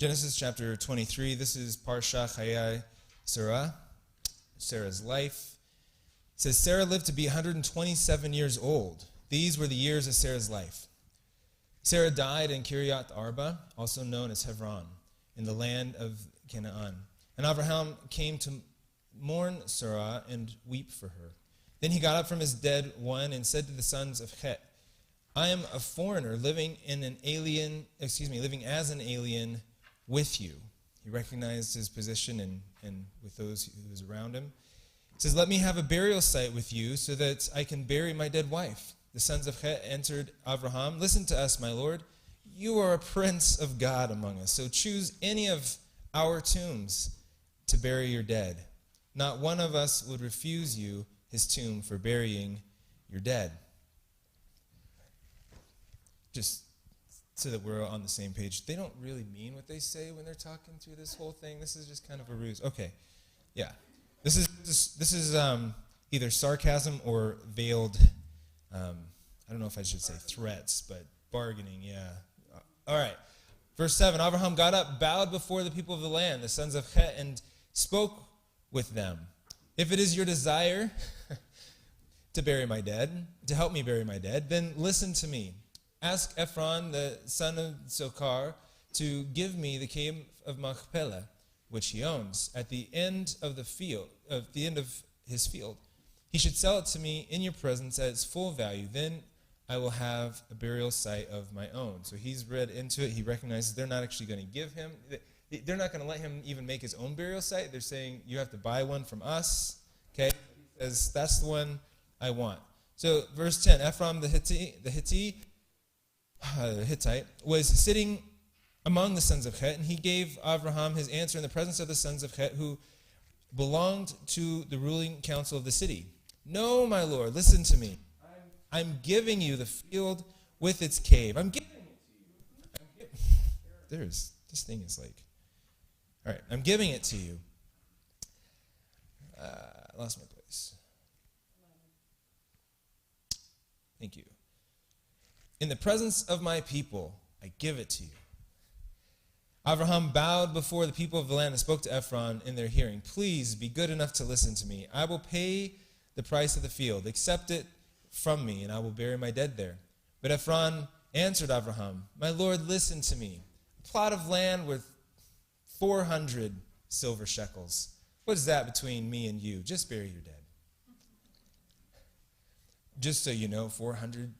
Genesis chapter 23, this is Parsha Chayai Sarah, Sarah's life. It says, Sarah lived to be 127 years old. These were the years of Sarah's life. Sarah died in Kiryat Arba, also known as Hebron, in the land of Canaan. And Abraham came to mourn Sarah and weep for her. Then he got up from his dead one and said to the sons of Het, I am a foreigner living as an alien with you. He recognized his position and with those who was around him. He says, let me have a burial site with you so that I can bury my dead wife. The sons of Het answered Abraham, listen to us, my lord. You are a prince of God among us, so choose any of our tombs to bury your dead. Not one of us would refuse you his tomb for burying your dead. Just so that we're on the same page, they don't really mean what they say when they're talking through this whole thing. This is just kind of a ruse. Okay, yeah. This is either sarcasm or veiled, I don't know if I should say threats, but bargaining, yeah. All right. Verse 7, Abraham got up, bowed before the people of the land, the sons of Het, and spoke with them. If it is your desire to bury my dead, to help me bury my dead, then listen to me. Ask Ephron, the son of Sochar, to give me the cave of Machpelah, which he owns, at the end of the field, his field. He should sell it to me in your presence at its full value. Then I will have a burial site of my own. So he's read into it. He recognizes they're not actually going to give him. They're not going to let him even make his own burial site. They're saying, you have to buy one from us. Okay? He says, that's the one I want. So verse 10, Ephron the Hittite was sitting among the sons of Het, and he gave Abraham his answer in the presence of the sons of Het, who belonged to the ruling council of the city. No, my lord, listen to me. I'm giving you the field with its cave. I'm giving it to you. This thing is like, all right, I'm giving it to you. I lost my place. Thank you. In the presence of my people, I give it to you. Abraham bowed before the people of the land and spoke to Ephron in their hearing. Please be good enough to listen to me. I will pay the price of the field. Accept it from me, and I will bury my dead there. But Ephron answered Abraham, my lord, listen to me. A plot of land worth 400 silver shekels. What is that between me and you? Just bury your dead. Just so you know, 400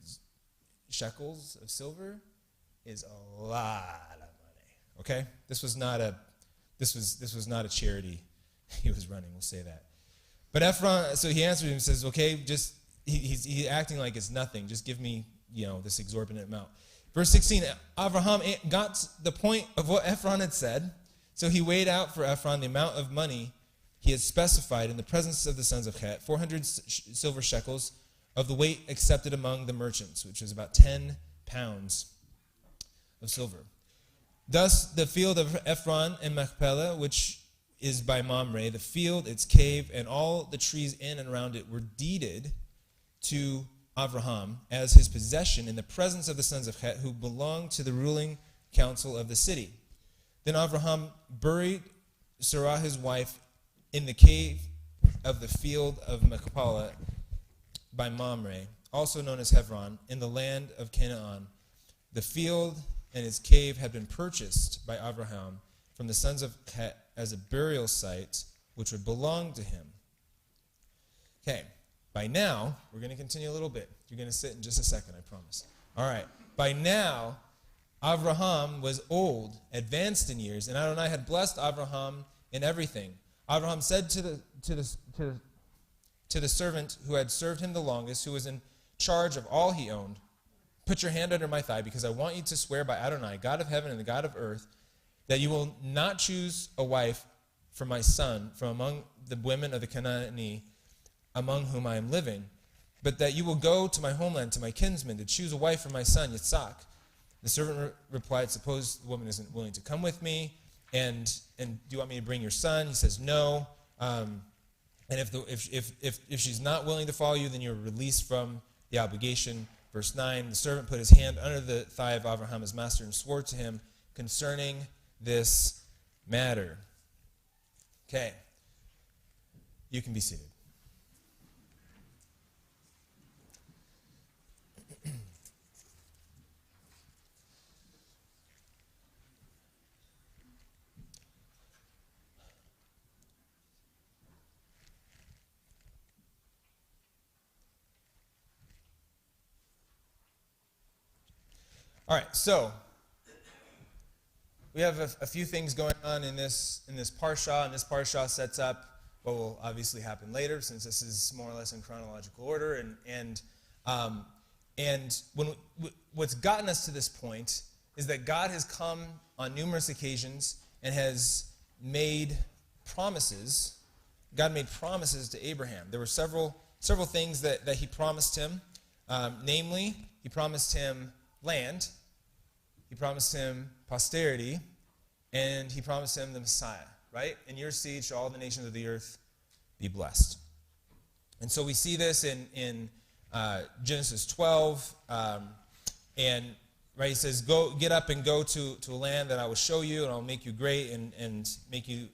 shekels of silver is a lot of money. Okay? This was not a charity he was running, we'll say that. But Ephron, so he answered him and says, okay, just he's acting like it's nothing. Just give me, this exorbitant amount. Verse 16, Abraham got the point of what Ephron had said, so he weighed out for Ephron the amount of money he had specified in the presence of the sons of Het, 400 silver shekels of the weight accepted among the merchants, which was about 10 pounds of silver. Thus the field of Ephron and Machpelah, which is by Mamre, the field, its cave, and all the trees in and around it were deeded to Abraham as his possession in the presence of the sons of Het, who belonged to the ruling council of the city. Then Abraham buried Sarah his wife in the cave of the field of Machpelah by Mamre, also known as Hebron, in the land of Canaan. The field and its cave had been purchased by Abraham from the sons of Het as a burial site which would belong to him. Okay, by now, we're going to continue a little bit. You're going to sit in just a second, I promise. All right, by now, Abraham was old, advanced in years, and Adonai had blessed Abraham in everything. Abraham said to the servant who had served him the longest, who was in charge of all he owned, put your hand under my thigh, because I want you to swear by Adonai, God of heaven and the God of earth, that you will not choose a wife for my son from among the women of the Canaanite among whom I am living, but that you will go to my homeland, to my kinsmen, to choose a wife for my son, Yitzhak. The servant replied, suppose the woman isn't willing to come with me, and do you want me to bring your son? He says, no. And if she's not willing to follow you, then you're released from the obligation. Verse 9, the servant put his hand under the thigh of Abraham, his master, and swore to him concerning this matter. Okay. You can be seated. All right, so we have a few things going on in this parsha, and this parsha sets up what will obviously happen later, since this is more or less in chronological order. And what's gotten us to this point is that God has come on numerous occasions and has made promises. God made promises to Abraham. There were several things that he promised him. Namely, he promised him land, he promised him posterity, and he promised him the Messiah, right? In your seed shall all the nations of the earth be blessed. And so we see this in Genesis 12, and right, he says, get up and go to a land that I will show you, and I'll make you great and make you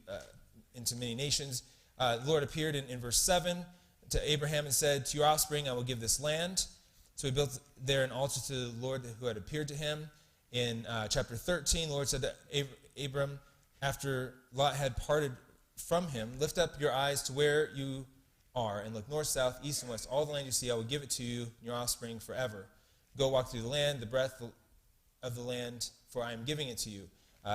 into many nations. The Lord appeared in verse 7 to Abraham and said, to your offspring I will give this land. So he built there an altar to the Lord who had appeared to him. In chapter 13, the Lord said to Abram, after Lot had parted from him, lift up your eyes to where you are and look north, south, east, and west. All the land you see, I will give it to you and your offspring forever. Go walk through the land, the breadth of the land, for I am giving it to you.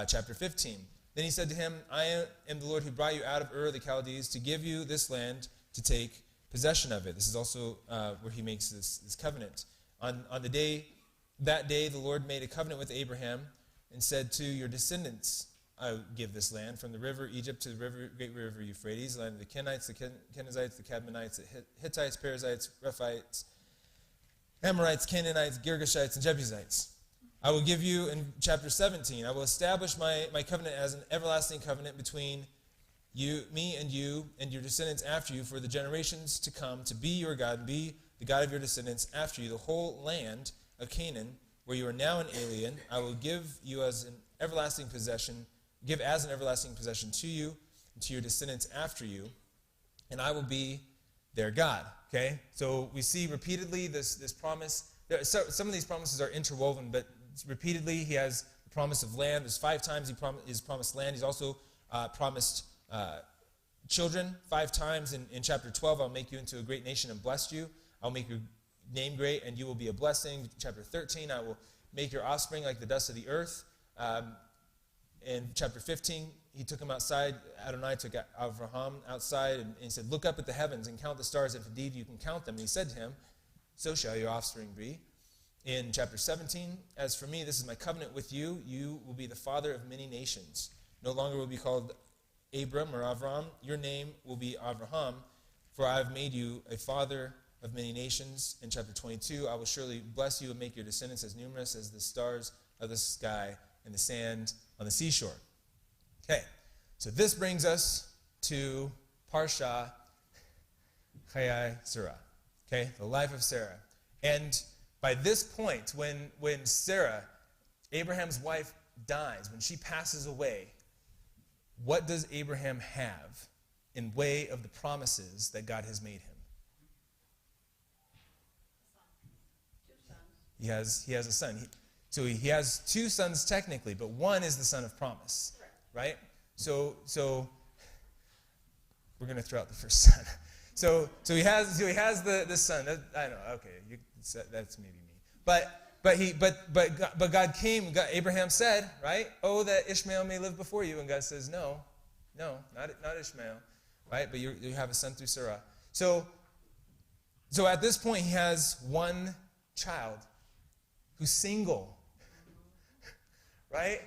Chapter 15. Then he said to him, I am the Lord who brought you out of Ur of the Chaldees to give you this land to take possession of it. This is also where he makes this covenant. On that day, the Lord made a covenant with Abraham and said to your descendants, I give this land from the river Egypt to the great river Euphrates, the land of the Kenites, the Kenizzites, the Cadmonites, the Hittites, Perizzites, Rephites, Amorites, Canaanites, Girgashites, and Jebusites. I will give you, in chapter 17, I will establish my covenant as an everlasting covenant between me and your descendants after you for the generations to come, to be your God and be the God of your descendants after you. The whole land of Canaan, where you are now an alien, I will give as an everlasting possession to you and to your descendants after you, and I will be their God. Okay? So we see repeatedly this promise. Some of these promises are interwoven, but repeatedly he has the promise of land. There's 5 times he's promised land. He's also promised children 5 times. In chapter 12, I'll make you into a great nation and bless you. I'll make your name great and you will be a blessing. Chapter 13, I will make your offspring like the dust of the earth. In chapter 15, he took him outside. Adonai took Avraham outside and he said, look up at the heavens and count the stars if indeed you can count them. And he said to him, so shall your offspring be. In chapter 17, as for me, this is my covenant with you. You will be the father of many nations. No longer will be called Abram or Avram. Your name will be Avraham, for I have made you a father of many nations. In chapter 22, I will surely bless you and make your descendants as numerous as the stars of the sky and the sand on the seashore. Okay, so this brings us to Parsha Chayai Sarah. Okay, the life of Sarah. And by this point, when Sarah, Abraham's wife, dies, when she passes away, what does Abraham have in way of the promises that God has made him? He has a son. So he has 2 sons technically, but one is the son of promise, right? So we're going to throw out the first son. So he has the son. I know. Okay, that's maybe me. But God came. Abraham said, right? Oh, that Ishmael may live before you, and God says, no, not Ishmael, right? But you have a son through Sarah. So at this point, he has one child who's single, right?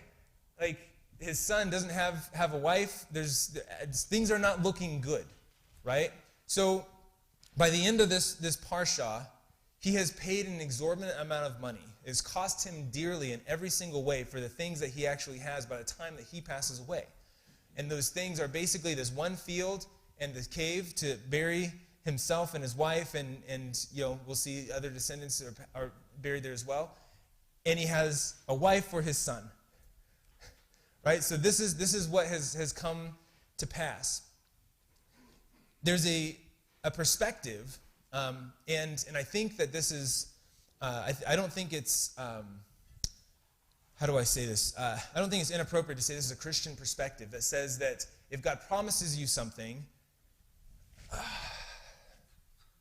Like his son doesn't have a wife. Things are not looking good, right? So by the end of this parsha, he has paid an exorbitant amount of money. It's cost him dearly in every single way for the things that he actually has by the time that he passes away. And those things are basically this one field and the cave to bury himself and his wife, and we'll see other descendants are buried there as well. And he has a wife for his son. right? So this is what has come to pass. There's a perspective, and I think that this is, I don't think it's, how do I say this? I don't think it's inappropriate to say this is a Christian perspective that says that if God promises you something,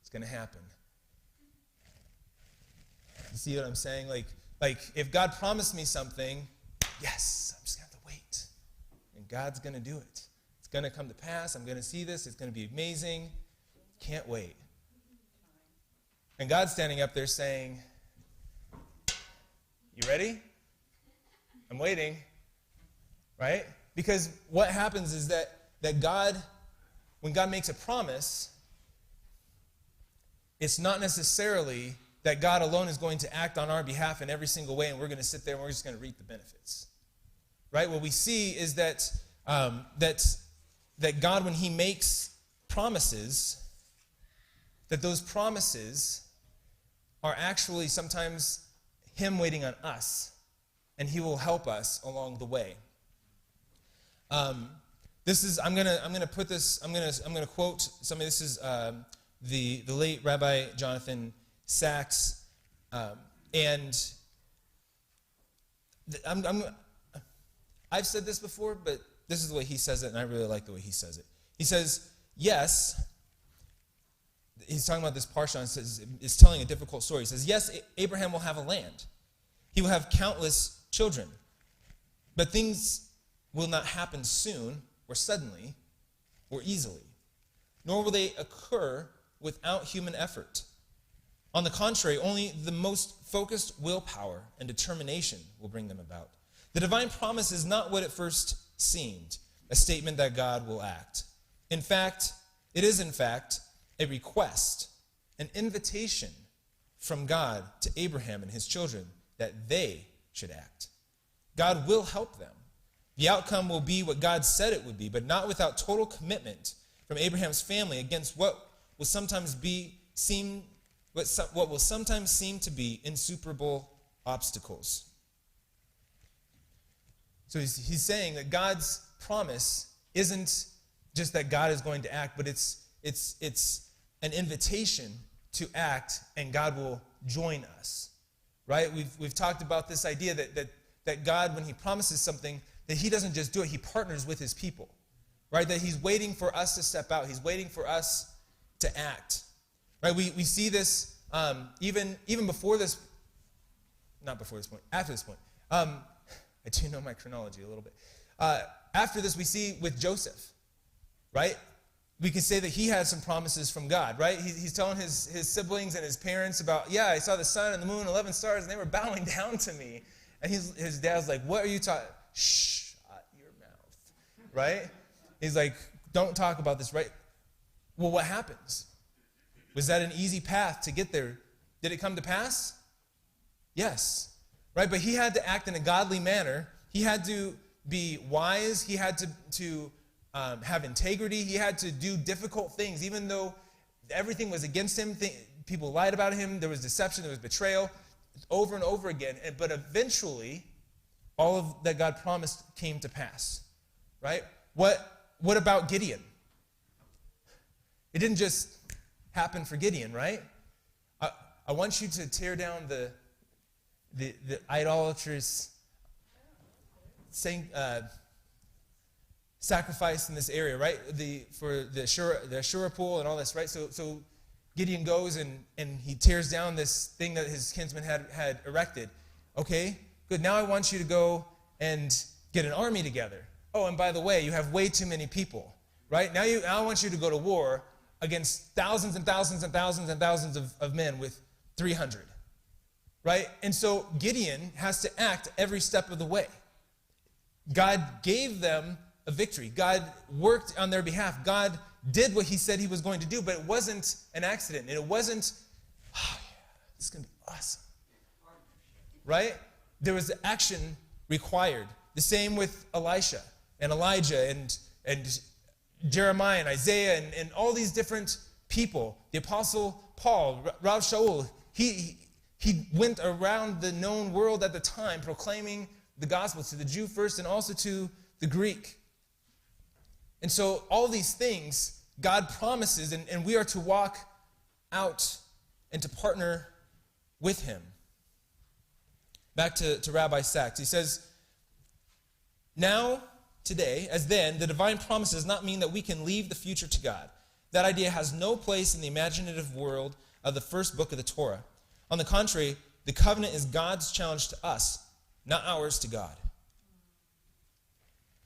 it's going to happen. You see what I'm saying? Like if God promised me something, yes, I'm just going to have to wait. And God's going to do it. It's going to come to pass. I'm going to see this. It's going to be amazing. Can't wait. And God's standing up there saying, you ready? I'm waiting. Right? Because what happens is that God, when God makes a promise, it's not necessarily that God alone is going to act on our behalf in every single way, and we're going to sit there and we're just going to reap the benefits. Right? What we see is that that God, when he makes promises, that those promises are actually sometimes him waiting on us, and he will help us along the way. This is I'm gonna quote somebody. This is the late Rabbi Jonathan Sachs, and I've said this before, but this is the way he says it, and I really like the way he says it. He says, yes, he's talking about this parsha, and says it's telling a difficult story. He says, yes, Abraham will have a land. He will have countless children. But things will not happen soon, or suddenly, or easily. Nor will they occur without human effort. On the contrary, only the most focused willpower and determination will bring them about. The divine promise is not what it first seemed, a statement that God will act. In fact, it is in fact a request, an invitation from God to Abraham and his children that they should act. God will help them. The outcome will be what God said it would be, but not without total commitment from Abraham's family against what will sometimes seem to be insuperable obstacles. So he's saying that God's promise isn't just that God is going to act, but it's an invitation to act, and God will join us. Right? We've talked about this idea that God, when he promises something, that he doesn't just do it, he partners with his people. Right? That he's waiting for us to step out. He's waiting for us to act. Right? We see this even before this, not before this point, after this point. I do know my chronology a little bit. After this, we see with Joseph, right? We can say that he had some promises from God, right? He's telling his siblings and his parents about, yeah, I saw the sun and the moon, 11 stars, and they were bowing down to me. And his dad's like, what are you talking? Shh, shut your mouth, right? He's like, don't talk about this, right? Well, what happens? Was that an easy path to get there? Did it come to pass? Yes, right? But he had to act in a godly manner. He had to be wise. He had to have integrity. He had to do difficult things, even though everything was against him. People lied about him. There was deception. There was betrayal over and over again. But eventually, all of that God promised came to pass, right? What about Gideon? It didn't just happen for Gideon, right? I want you to tear down the idolatrous sacrifice in this area, right? For the Ashura pool and all this, right? So Gideon goes and he tears down this thing that his kinsman had erected. Okay, good. Now I want you to go and get an army together. Oh, and by the way, you have way too many people, right? Now I want you to go to war against thousands and thousands and thousands and thousands of men with 300, right? And so Gideon has to act every step of the way. God gave them a victory. God worked on their behalf. God did what he said he was going to do, but it wasn't an accident. And it wasn't, oh yeah, this is going to be awesome, right? There was action required. The same with Elisha and Elijah and Jeremiah and Isaiah and all these different people. The Apostle Paul, Rav Shaul, he went around the known world at the time proclaiming the gospel to the Jew first and also to the Greek. And so all these things God promises, and we are to walk out and to partner with him. Back to Rabbi Sachs. He says, now, today, as then, the divine promise does not mean that we can leave the future to God. That idea has no place in the imaginative world of the first book of the Torah. On the contrary, the covenant is God's challenge to us, not ours to God.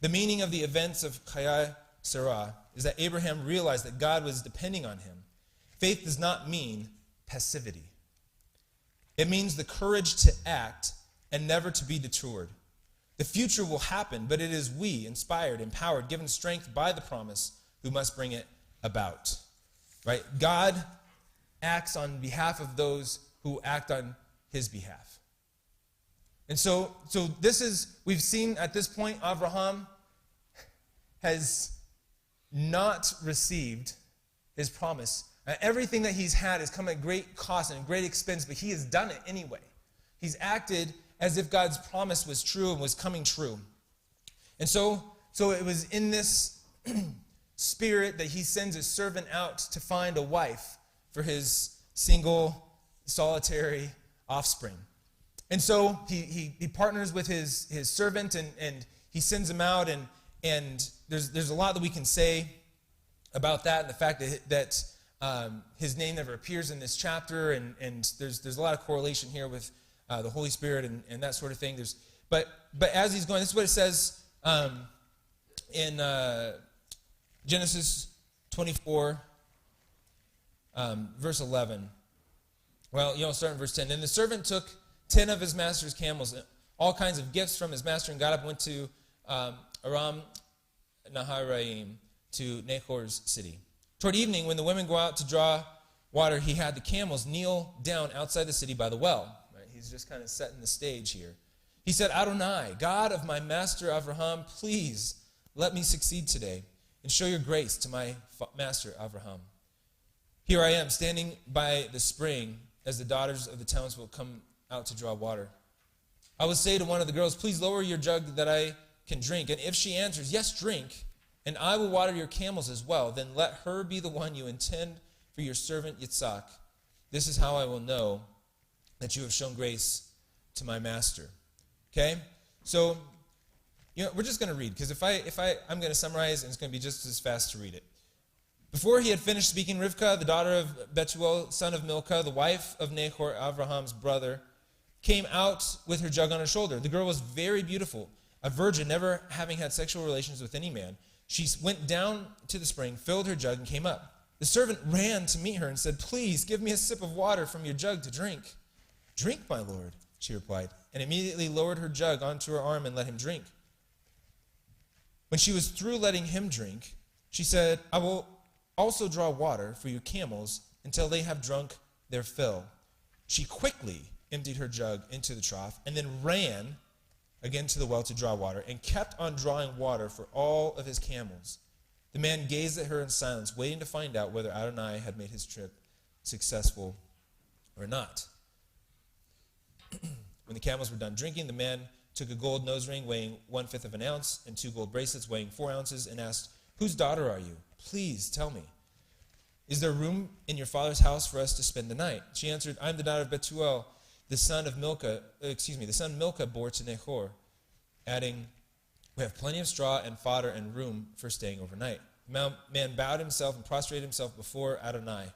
The meaning of the events of Chayei Sarah is that Abraham realized that God was depending on him. Faith does not mean passivity. It means the courage to act and never to be deterred. The future will happen, but it is we, inspired, empowered, given strength by the promise, who must bring it about. Right? God acts on behalf of those who act on his behalf. And so this is, we've seen at this point, Abraham has not received his promise. Everything that he's had has come at great cost and great expense, but he has done it anyway. He's acted as if God's promise was true and was coming true. And so it was in this spirit that he sends his servant out to find a wife for his single, solitary offspring. And so he partners with his servant and he sends him out, and there's a lot that we can say about that, and the fact that his name never appears in this chapter, and there's a lot of correlation here with the Holy Spirit and that sort of thing. But as he's going, this is what it says in Genesis 24, verse 11. Well, start in verse 10. Then the servant took 10 of his master's camels, all kinds of gifts from his master, and got up and went to Aram Naharaim, to Nahor's city. Toward evening, when the women go out to draw water, he had the camels kneel down outside the city by the well. Right? He's just kind of setting the stage here. He said, Adonai, God of my master Abraham, please let me succeed today and show your grace to my master Abraham. Here I am, standing by the spring as the daughters of the townsfolk come out to draw water. I will say to one of the girls, please lower your jug that I can drink. And if she answers, yes, drink, and I will water your camels as well, then let her be the one you intend for your servant Yitzhak. This is how I will know that you have shown grace to my master. Okay? So, we're just going to read, because I'm going to summarize, and it's going to be just as fast to read it. Before he had finished speaking, Rivkah, the daughter of Bethuel, son of Milcah, the wife of Nahor, Abraham's brother, came out with her jug on her shoulder. The girl was very beautiful, a virgin, never having had sexual relations with any man. She went down to the spring, filled her jug, and came up. The servant ran to meet her and said, please give me a sip of water from your jug to drink. Drink, my lord, she replied, and immediately lowered her jug onto her arm and let him drink. When she was through letting him drink, she said, I will also draw water for your camels until they have drunk their fill. She quickly emptied her jug into the trough and then ran again to the well to draw water and kept on drawing water for all of his camels. The man gazed at her in silence, waiting to find out whether Adonai had made his trip successful or not. When the camels were done drinking, the man took a gold nose ring weighing 1/5 of an ounce and 2 gold bracelets weighing 4 ounces and asked, whose daughter are you? Please tell me. Is there room in your father's house for us to spend the night? She answered, I am the daughter of Bethuel, the son Milcah bore to Nahor, adding, we have plenty of straw and fodder and room for staying overnight. The man bowed himself and prostrated himself before Adonai.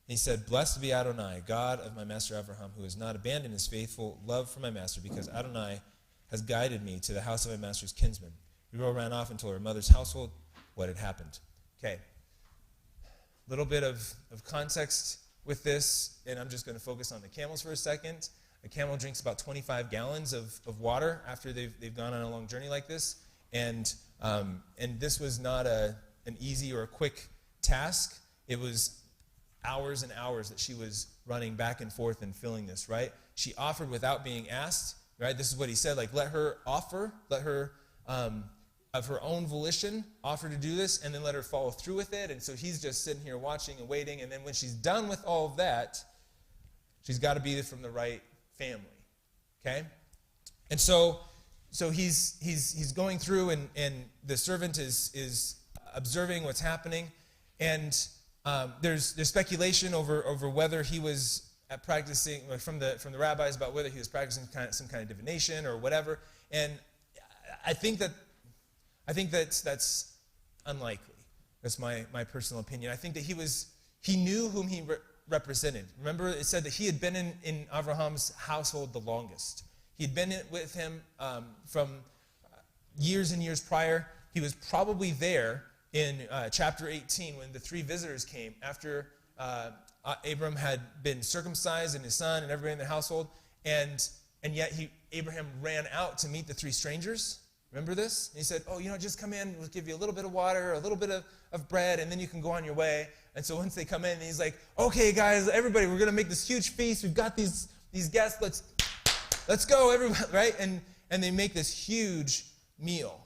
He said, blessed be Adonai, God of my master Abraham, who has not abandoned his faithful love for my master, because Adonai has guided me to the house of my master's kinsman. The girl ran off and told her mother's household what had happened. Okay. A little bit of context with this, and I'm just going to focus on the camels for a second. A camel drinks about 25 gallons of water after they've gone on a long journey like this, and this was not an easy or a quick task. It was hours and hours that she was running back and forth and filling this, right? She offered without being asked, right? This is what he said, like, let her of her own volition offer to do this, and then let her follow through with it. And so he's just sitting here watching and waiting, and then when she's done with all of that, she's got to be from the right family, okay? And so so he's going through, and the servant is observing what's happening, and there's speculation over whether he was practicing, from the rabbis, about whether he was practicing some kind of divination or whatever. And I think that's unlikely. That's my personal opinion. I think that he knew whom he represented. Remember, it said that he had been in Abraham's household the longest. He'd been with him from years and years prior. He was probably there in chapter 18 when the three visitors came after Abram had been circumcised, and his son and everybody in the household, and yet Abraham ran out to meet the three strangers. Remember this? And he said, just come in, we'll give you a little bit of water, a little bit of bread, and then you can go on your way. And so once they come in, he's like, okay, guys, everybody, we're going to make this huge feast. We've got these guests. Let's go, everybody, right? And they make this huge meal.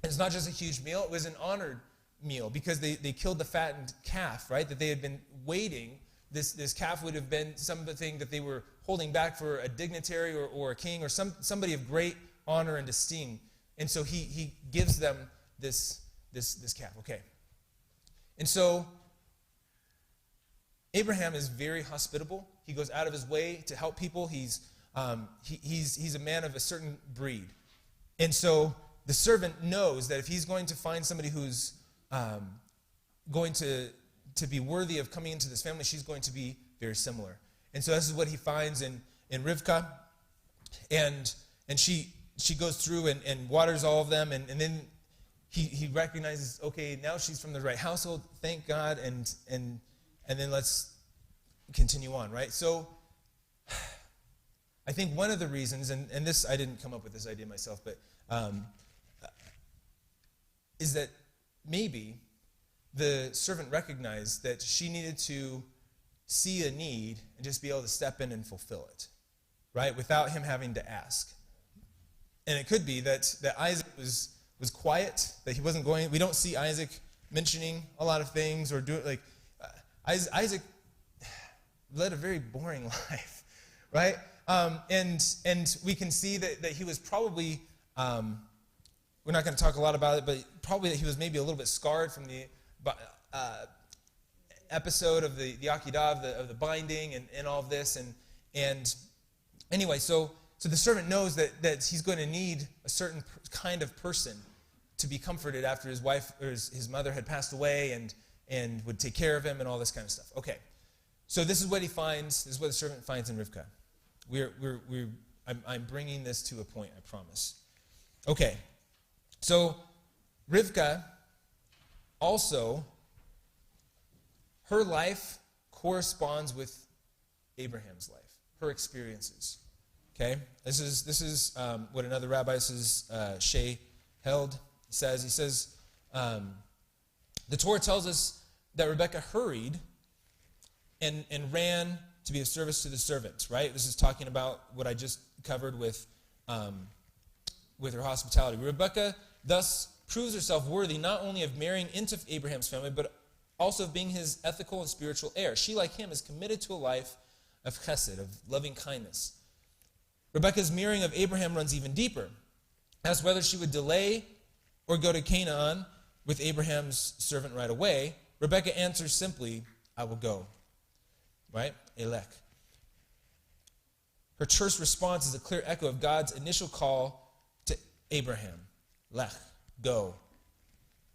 And it's not just a huge meal. It was an honored meal because they killed the fattened calf, right, that they had been waiting. This calf would have been something that they were holding back for a dignitary or a king or somebody of great honor and esteem. And so he gives them this calf. Okay. And so Abraham is very hospitable. He goes out of his way to help people. He's a man of a certain breed. And so the servant knows that if he's going to find somebody who's going to be worthy of coming into this family, she's going to be very similar. And so this is what he finds in Rivkah. And she goes through and waters all of them, and then he recognizes, okay, now she's from the right household, thank God, and then let's continue on, right? So I think one of the reasons, and this, I didn't come up with this idea myself, but is that maybe the servant recognized that she needed to see a need and just be able to step in and fulfill it, right, without him having to ask. And it could be that Isaac was quiet, that he wasn't going. We don't see Isaac mentioning a lot of things or doing Isaac led a very boring life, right? And we can see that he was probably, we're not going to talk a lot about it, but probably that he was maybe a little bit scarred from the episode of the Akedah, of the binding and all of this. And anyway, so the servant knows that he's going to need a certain kind of person to be comforted after his wife or his mother had passed away and would take care of him and all this kind of stuff. Okay, so this is what he finds. This is what the servant finds in Rivkah. I'm bringing this to a point, I promise. Okay, so Rivkah also, her life corresponds with Abraham's life, her experiences. Okay, this is what another rabbi says, Shea Held says. He says, the Torah tells us that Rebekah hurried and ran to be of service to the servant, right? This is talking about what I just covered with her hospitality. Rebekah thus proves herself worthy not only of marrying into Abraham's family, but also of being his ethical and spiritual heir. She, like him, is committed to a life of chesed, of loving kindness. Rebekah's mirroring of Abraham runs even deeper. As whether she would delay or go to Canaan with Abraham's servant right away, Rebekah answers simply, I will go. Right? Elek. Her terse response is a clear echo of God's initial call to Abraham. Lech, go.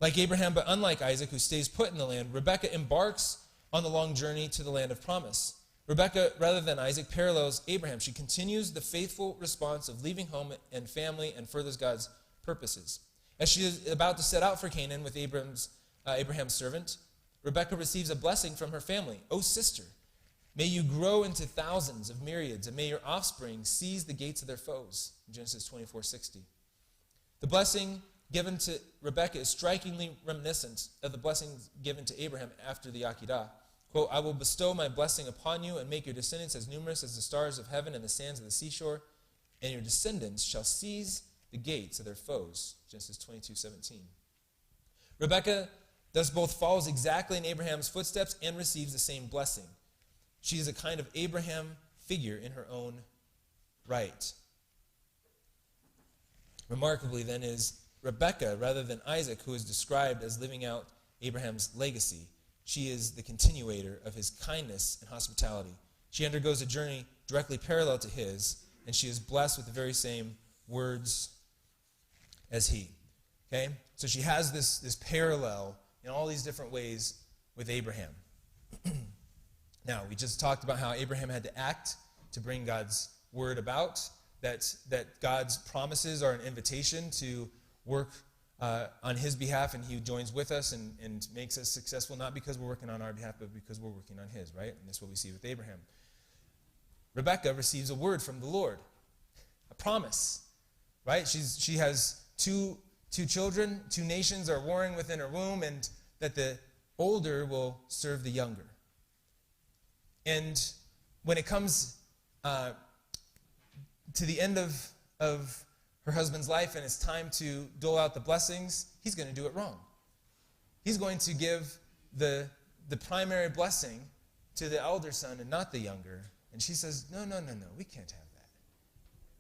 Like Abraham, but unlike Isaac, who stays put in the land, Rebekah embarks on the long journey to the land of promise. Rebekah, rather than Isaac, parallels Abraham. She continues the faithful response of leaving home and family and furthers God's purposes. As she is about to set out for Canaan with Abraham's servant, Rebekah receives a blessing from her family. O sister, may you grow into thousands of myriads, and may your offspring seize the gates of their foes. Genesis 24:60. The blessing given to Rebekah is strikingly reminiscent of the blessings given to Abraham after the Akedah. Quote, I will bestow my blessing upon you and make your descendants as numerous as the stars of heaven and the sands of the seashore, and your descendants shall seize the gates of their foes. Genesis 22:17. Rebekah thus both follows exactly in Abraham's footsteps and receives the same blessing. She is a kind of Abraham figure in her own right. remarkably then is Rebekah, rather than Isaac, who is described as living out Abraham's legacy. She is the continuator of his kindness and hospitality. She undergoes a journey directly parallel to his, and she is blessed with the very same words as he. Okay? So she has this parallel in all these different ways with Abraham. Now, we just talked about how Abraham had to act to bring God's word about, that God's promises are an invitation to work on his behalf, and he joins with us and makes us successful, not because we're working on our behalf, but because we're working on his, right? And that's what we see with Abraham. Rebekah receives a word from the Lord, a promise, right? She has two children, 2 nations are warring within her womb, and that the older will serve the younger. And when it comes to the end of her husband's life and it's time to dole out the blessings, he's going to do it wrong. He's going to give the primary blessing to the elder son and not the younger. And she says, no, we can't have that.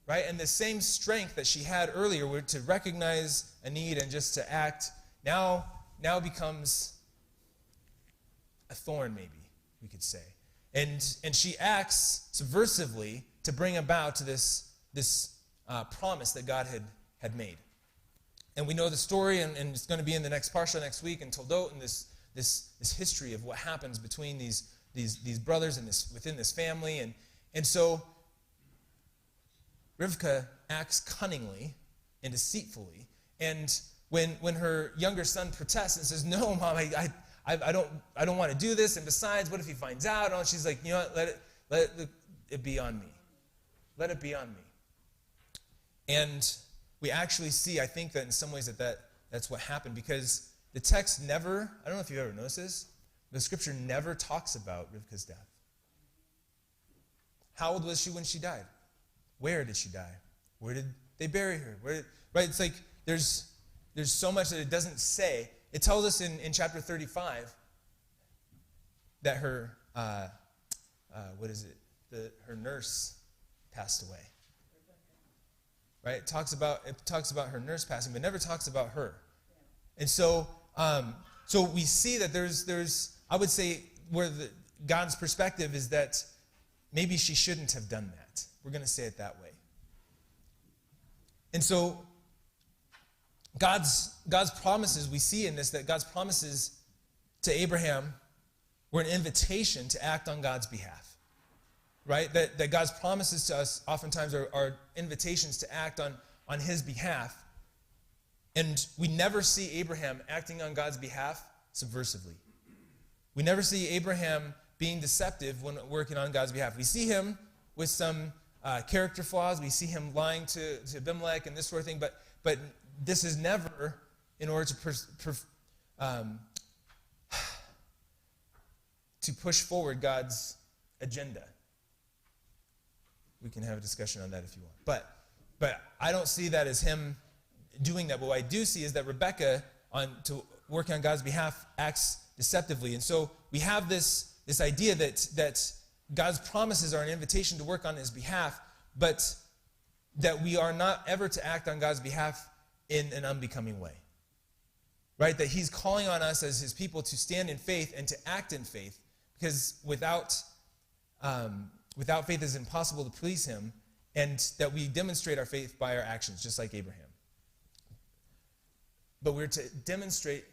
Right? And the same strength that she had earlier to recognize a need and just to act now becomes a thorn, maybe, we could say. And she acts subversively to bring about to this promise that God had made. And we know the story, and it's going to be in the next parsha next week in Toldot, and this history of what happens between these brothers and within this family. And so Rivkah acts cunningly and deceitfully. And when her younger son protests and says, "No, Mom, I don't want to do this. And besides, what if he finds out?" And she's like, "You know what? Let it be on me. Let it be on me." And we actually see, I think that in some ways that's what happened, because the text never, I don't know if you've ever noticed this, the scripture never talks about Rivkah's death. How old was she when she died? Where did she die? Where did they bury her? Right? It's like there's so much that it doesn't say. It tells us in chapter 35 that her, her nurse passed away. Right? It talks about her nurse passing, but never talks about her. And so we see that there's I would say where God's perspective is that maybe she shouldn't have done that. We're going to say it that way. And so God's promises, we see in this that God's promises to Abraham were an invitation to act on God's behalf. Right? That God's promises to us oftentimes are invitations to act on his behalf. And we never see Abraham acting on God's behalf subversively. We never see Abraham being deceptive when working on God's behalf. We see him with some character flaws. We see him lying to Abimelech and this sort of thing. But this is never in order to push forward God's agenda. We can have a discussion on that if you want. But I don't see that as him doing that. But what I do see is that Rebekah, to work on God's behalf, acts deceptively. And so we have this idea that God's promises are an invitation to work on his behalf, but that we are not ever to act on God's behalf in an unbecoming way. Right? That he's calling on us as his people to stand in faith and to act in faith, because without faith it's impossible to please him, and that we demonstrate our faith by our actions, just like Abraham. But we're to demonstrate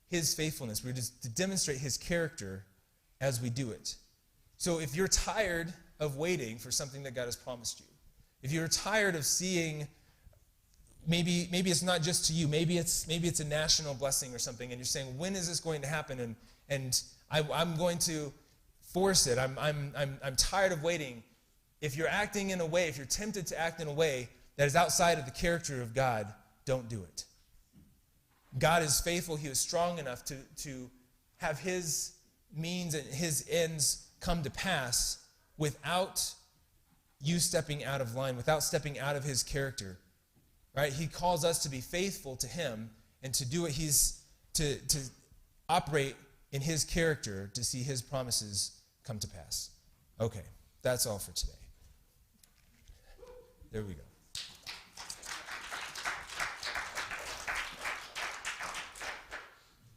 his faithfulness. We're to demonstrate his character as we do it. So if you're tired of waiting for something that God has promised you, if you're tired of seeing, maybe it's not just to you, maybe it's a national blessing or something, and you're saying, when is this going to happen? And I'm going to force it. I'm tired of waiting. If you're acting in a way, if you're tempted to act in a way that is outside of the character of God, don't do it. God is faithful. He is strong enough to have his means and his ends come to pass without you stepping out of line, without stepping out of his character. Right? He calls us to be faithful to him and to do what to operate in his character to see his promises come to pass. Okay, that's all for today. There we go.